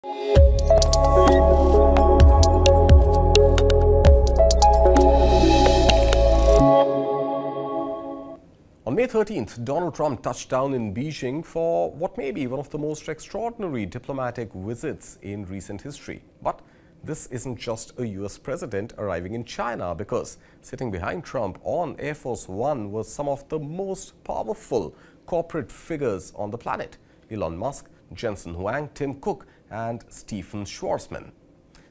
On May 13th, Donald Trump touched down in Beijing for what may be one of the most extraordinary diplomatic visits in recent history. But this isn't just a US president arriving in China, because sitting behind Trump on Air Force One was some of the most powerful corporate figures on the planet: Elon Musk, Jensen Huang, Tim Cook and Stephen Schwarzman.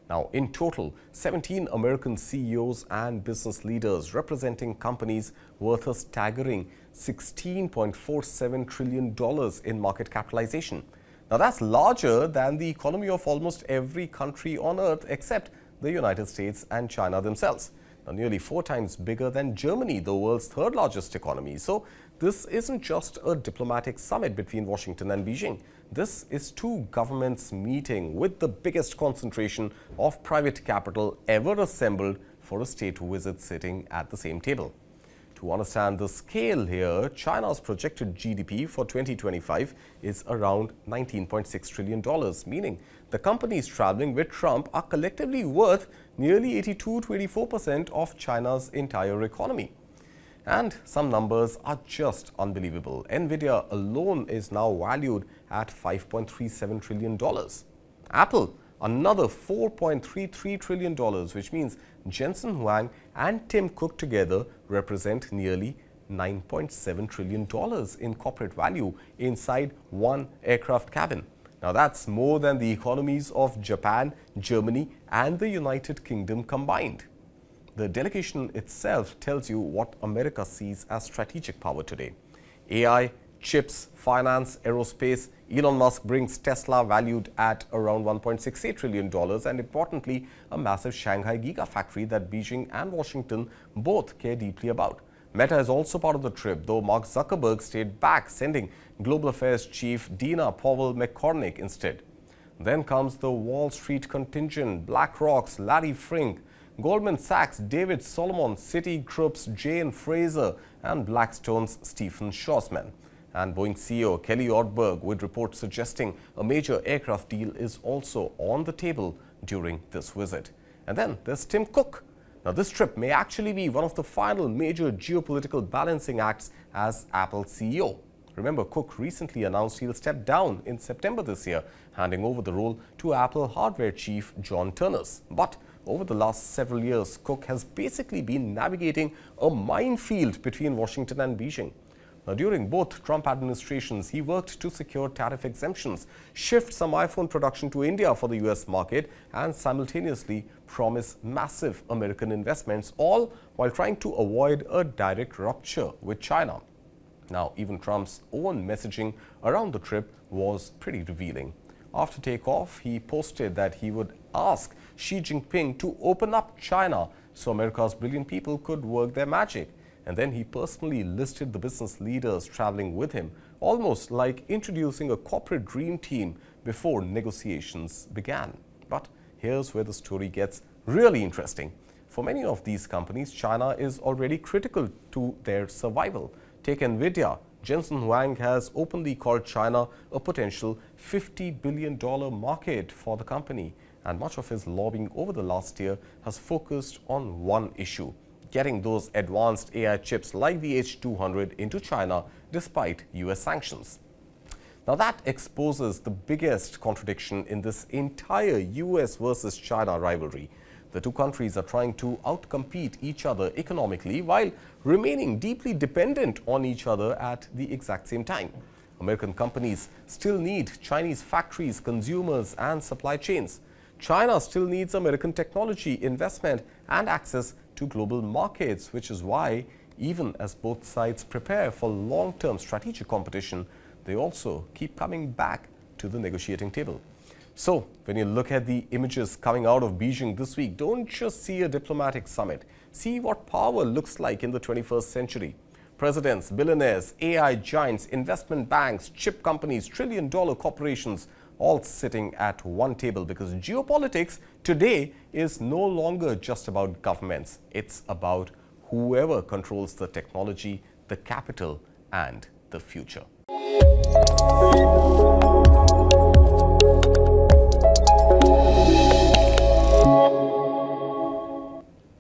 Now, in total, 17 American CEOs and business leaders representing companies worth a staggering $16.47 trillion in market capitalization. Now, that's larger than the economy of almost every country on earth except the United States and China themselves. Now, nearly 4 times bigger than Germany, the world's third largest economy. So, this isn't just a diplomatic summit between Washington and Beijing. This is two governments meeting with the biggest concentration of private capital ever assembled for a state visit sitting at the same table. To understand the scale here, China's projected GDP for 2025 is around $19.6 trillion, meaning the companies traveling with Trump are collectively worth nearly 82-84% of China's entire economy. And some numbers are just unbelievable. Nvidia alone is now valued at $5.37 trillion. Apple, another $4.33 trillion, which means Jensen Huang and Tim Cook together represent nearly $9.7 trillion in corporate value inside one aircraft cabin. Now, that's more than the economies of Japan, Germany and the United Kingdom combined. The delegation itself tells you what America sees as strategic power today: AI, chips, finance, aerospace. Elon Musk brings Tesla, valued at around $1.68 trillion, and importantly, a massive Shanghai gigafactory that Beijing and Washington both care deeply about. Meta is also part of the trip, though Mark Zuckerberg stayed back, sending Global Affairs Chief Dina Powell-McCormick instead. Then comes the Wall Street contingent: BlackRock's Larry Fink, Goldman Sachs' David Solomon, Citigroup's Jane Fraser and Blackstone's Stephen Schwarzman. And Boeing CEO Kelly Ortberg, with reports suggesting a major aircraft deal is also on the table during this visit. And then there's Tim Cook. Now, this trip may actually be one of the final major geopolitical balancing acts as Apple's CEO. Remember, Cook recently announced he'll step down in September this year, handing over the role to Apple hardware chief John Ternus. But over the last several years, Cook has basically been navigating a minefield between Washington and Beijing. Now, during both Trump administrations, he worked to secure tariff exemptions, shift some iPhone production to India for the US market, and simultaneously promise massive American investments, all while trying to avoid a direct rupture with China. Now, even Trump's own messaging around the trip was pretty revealing. After takeoff, he posted that he would ask Xi Jinping to open up China so America's brilliant people could work their magic. And then he personally listed the business leaders traveling with him, almost like introducing a corporate dream team before negotiations began. But here's where the story gets really interesting. For many of these companies, China is already critical to their survival. Take Nvidia. Jensen Huang has openly called China a potential $50 billion market for the company. And much of his lobbying over the last year has focused on one issue: getting those advanced AI chips like the H200 into China despite US sanctions. Now, that exposes the biggest contradiction in this entire US versus China rivalry. The two countries are trying to outcompete each other economically while remaining deeply dependent on each other at the exact same time. American companies still need Chinese factories, consumers and supply chains. China still needs American technology, investment and access to global markets, which is why, even as both sides prepare for long-term strategic competition, they also keep coming back to the negotiating table. So, when you look at the images coming out of Beijing this week, don't just see a diplomatic summit. See what power looks like in the 21st century. Presidents, billionaires, AI giants, investment banks, chip companies, trillion-dollar corporations, all sitting at one table, because geopolitics today is no longer just about governments. It's about whoever controls the technology, the capital, and the future.